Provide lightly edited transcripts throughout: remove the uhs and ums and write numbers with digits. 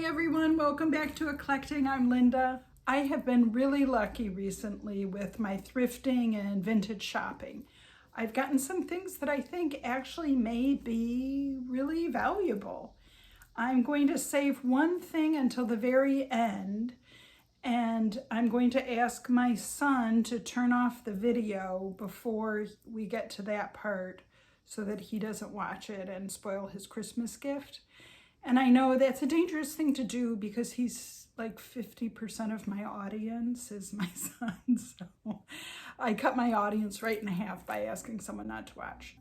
everyone, welcome back to Eclecting. I'm Linda. I have been really lucky recently with my thrifting and vintage shopping. I've gotten some things that I think actually may be really valuable. I'm going to save one thing until the very end, and I'm going to ask my son to turn off the video before we get to that part so that he doesn't watch it and spoil his Christmas gift. And I know that's a dangerous thing to do because he's like 50% of my audience is my son. So I cut my audience right in half by asking someone not to watch.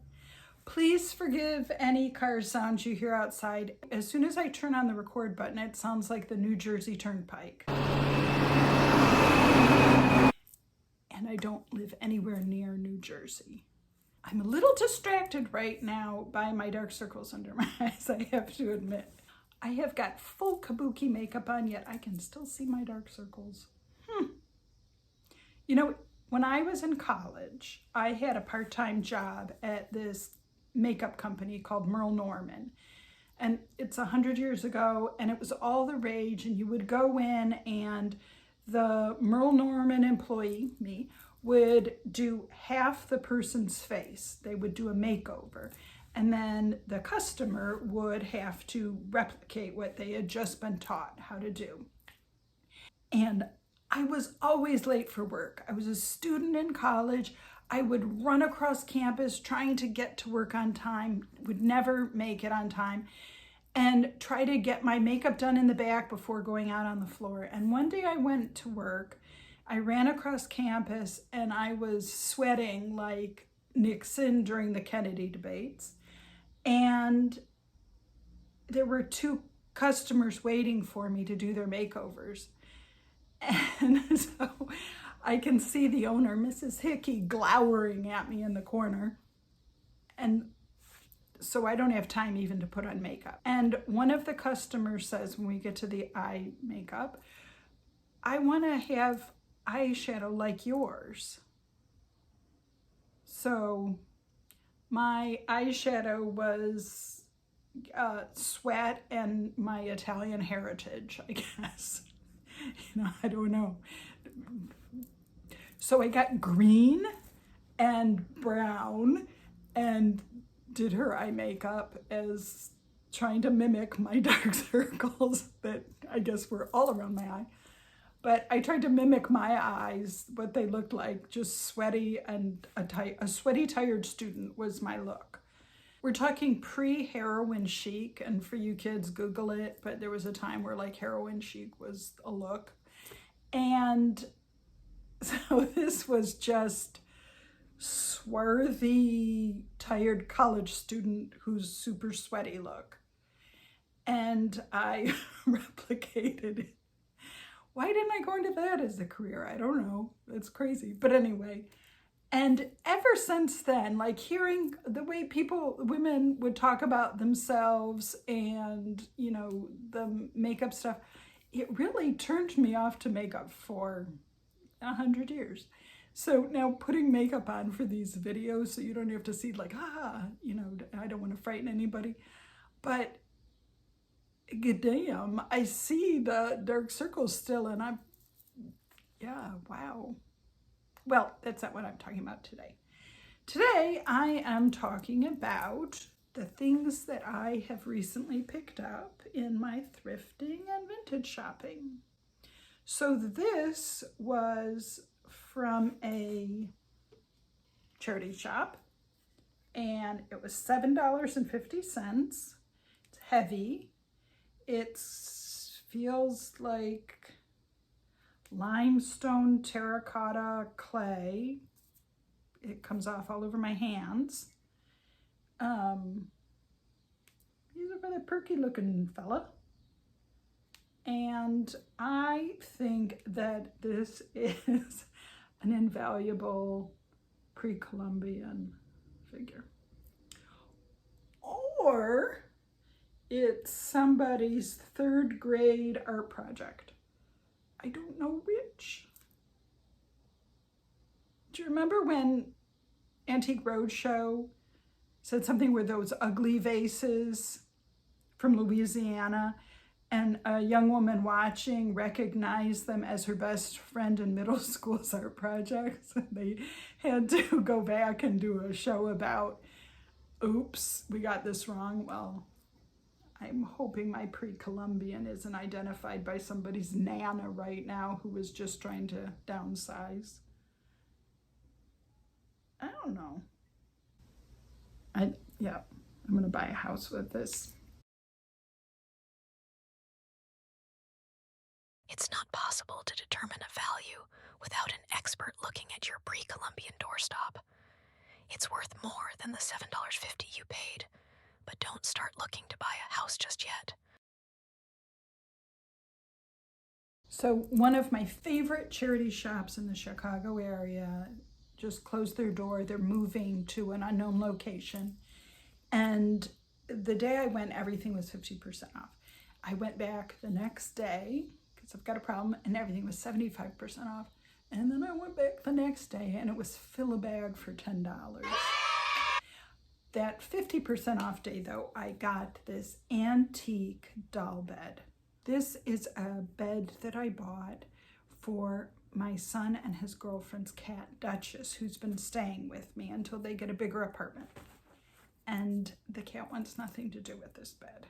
Please forgive any car sounds you hear outside. As soon as I turn on the record button, it sounds like the New Jersey Turnpike. And I don't live anywhere near New Jersey. I'm a little distracted right now by my dark circles under my eyes, I have to admit. I have got full kabuki makeup on, yet I can still see my dark circles. You know, when I was in college, I had a part-time job at this makeup company called Merle Norman. And it's 100 years ago, and it was all the rage, and you would go in and the Merle Norman employee, me, would do half the person's face. They would do a makeover. And then the customer would have to replicate what they had just been taught how to do. And I was always late for work. I was a student in college. I would run across campus trying to get to work on time, would never make it on time, and try to get my makeup done in the back before going out on the floor. And one day I went to work. I ran across campus and I was sweating like Nixon during the Kennedy debates. And there were two customers waiting for me to do their makeovers. And so I can see the owner, Mrs. Hickey, glowering at me in the corner. And so I don't have time even to put on makeup. And one of the customers says, when we get to the eye makeup, I want to have eyeshadow like yours. So my eyeshadow was sweat and my Italian heritage, I guess. You know, I don't know. So I got green and brown and did her eye makeup as trying to mimic my dark circles that I guess were all around my eye. But I tried to mimic my eyes, what they looked like, just sweaty, and a sweaty, tired student was my look. We're talking pre-heroin chic, and for you kids, Google it, but there was a time where like heroin chic was a look. And so this was just swarthy, tired college student who's super sweaty look. And I replicated it. Why didn't I go into that as a career? I don't know. It's crazy. But anyway, and ever since then, like hearing the way women would talk about themselves and, you know, the makeup stuff, it really turned me off to makeup for 100 years. So now putting makeup on for these videos so you don't have to see like, you know, I don't want to frighten anybody. But good damn, I see the dark circles still, and yeah, wow. Well, that's not what I'm talking about today. Today, I am talking about the things that I have recently picked up in my thrifting and vintage shopping. So this was from a charity shop, and it was $7.50. It's heavy. It feels like limestone terracotta clay. It comes off all over my hands. He's a rather perky looking fella. And I think that this is an invaluable Pre-Columbian figure. Or it's somebody's third grade art project. I don't know which. Do you remember when Antique Roadshow said something where those ugly vases from Louisiana And a young woman watching recognized them as her best friend in middle school's art projects. They had to go back and do a show about, oops, we got this wrong. Well, I'm hoping my Pre-Columbian isn't identified by somebody's Nana right now who was just trying to downsize. I don't know. I'm going to buy a house with this. It's not possible to determine a value without an expert looking at your Pre-Columbian doorstop. It's worth more than the $7.50 you paid, but don't start looking to buy a house just yet. So one of my favorite charity shops in the Chicago area just closed their door. They're moving to an unknown location. And the day I went, everything was 50% off. I went back the next day because I've got a problem, and everything was 75% off. And then I went back the next day and it was fill a bag for $10. That 50% off day though, I got this antique doll bed. This is a bed that I bought for my son and his girlfriend's cat, Duchess, who's been staying with me until they get a bigger apartment. And the cat wants nothing to do with this bed.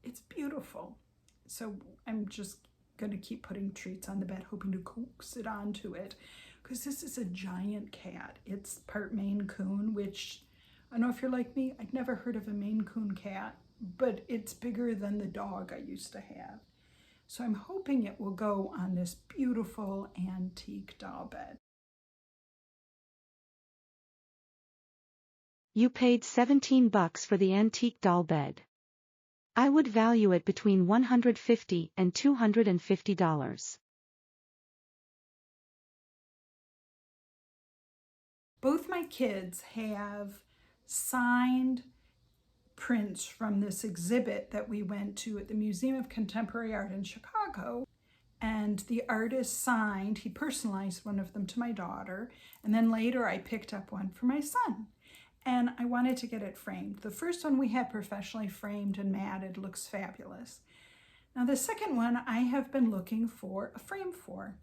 It's beautiful. So I'm just gonna keep putting treats on the bed, hoping to coax it onto it, because this is a giant cat. It's part Maine Coon, which, I don't know if you're like me, I'd never heard of a Maine Coon cat, but it's bigger than the dog I used to have. So I'm hoping it will go on this beautiful antique doll bed. You paid $17 for the antique doll bed. I would value it between $150 and $250. Both my kids have signed prints from this exhibit that we went to at the Museum of Contemporary Art in Chicago. And the artist signed, he personalized one of them to my daughter. And then later I picked up one for my son. And I wanted to get it framed. The first one we had professionally framed and matted, looks fabulous. Now the second one I have been looking for a frame for,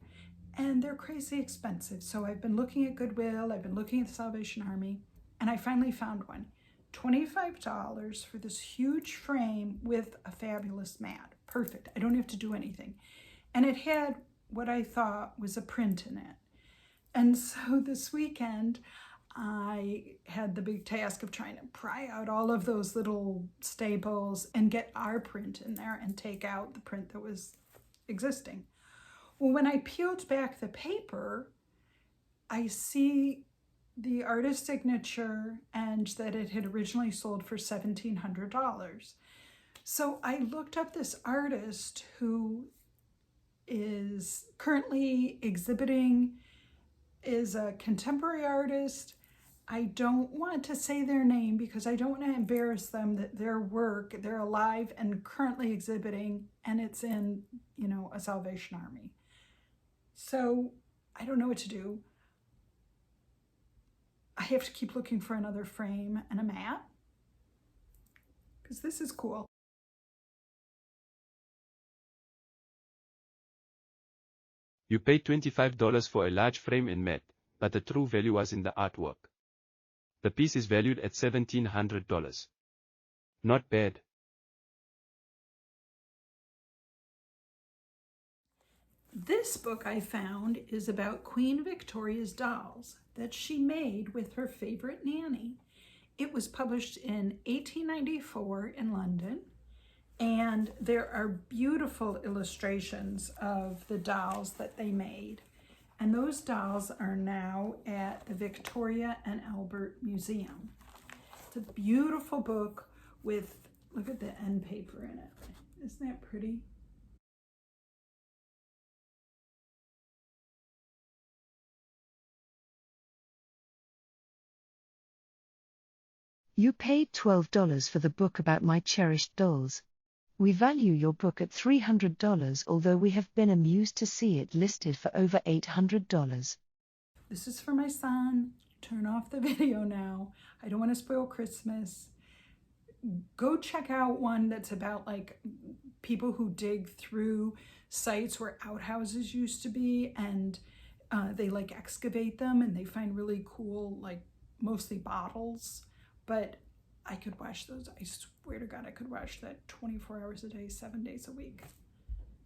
and they're crazy expensive. So I've been looking at Goodwill, I've been looking at the Salvation Army, and I finally found one. $25 for this huge frame with a fabulous mat. Perfect, I don't have to do anything. And it had what I thought was a print in it. And so this weekend, I had the big task of trying to pry out all of those little staples and get our print in there and take out the print that was existing. Well, when I peeled back the paper, I see the artist's signature and that it had originally sold for $1,700. So I looked up this artist who is currently exhibiting, is a contemporary artist. I don't want to say their name because I don't want to embarrass them, that their work, they're alive and currently exhibiting, and it's in, a Salvation Army. So I don't know what to do. I have to keep looking for another frame and a mat because this is cool. You paid $25 for a large frame and mat, but the true value was in the artwork. The piece is valued at $1,700. Not bad. This book I found is about Queen Victoria's dolls that she made with her favorite nanny. It was published in 1894 in London, and there are beautiful illustrations of the dolls that they made. And those dolls are now at the Victoria and Albert Museum. It's a beautiful book with, look at the end paper in it. Isn't that pretty? You paid $12 for the book about my cherished dolls. We value your book at $300, although we have been amused to see it listed for over $800. This is for my son. Turn off the video now. I don't want to spoil Christmas. go check out one that's about like people who dig through sites where outhouses used to be, and they like excavate them and they find really cool, like mostly bottles. But I could watch those. I swear to God, I could watch that 24 hours a day, 7 days a week.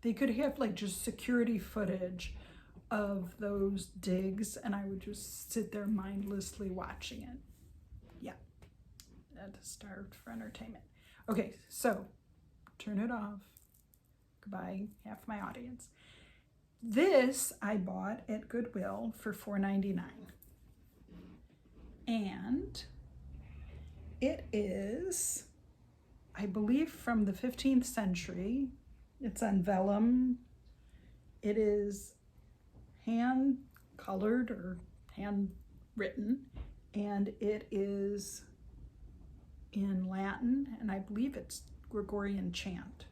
They could have like just security footage of those digs, and I would just sit there mindlessly watching it. Yeah, that's starved for entertainment. Okay, so turn it off. Goodbye, half my audience. This I bought at Goodwill for $4.99. And it is, I believe, from the 15th century. It's on vellum. It is hand colored or hand written, and it is in Latin, and I believe it's Gregorian chant.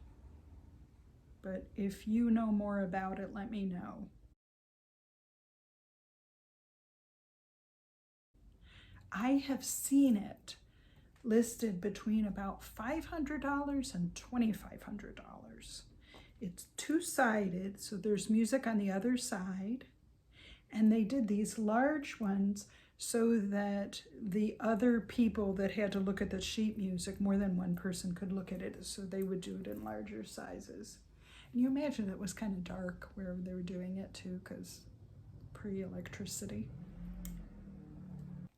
But if you know more about it, let me know. I have seen it listed between about $500 and $2,500. It's two-sided, so there's music on the other side. And they did these large ones so that the other people that had to look at the sheet music, more than one person could look at it, so they would do it in larger sizes. And you imagine it was kind of dark where they were doing it too, because pre-electricity.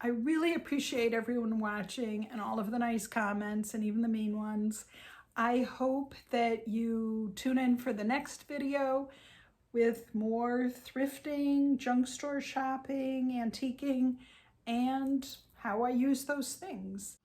I really appreciate everyone watching and all of the nice comments and even the mean ones. I hope that you tune in for the next video with more thrifting, junk store shopping, antiquing, and how I use those things.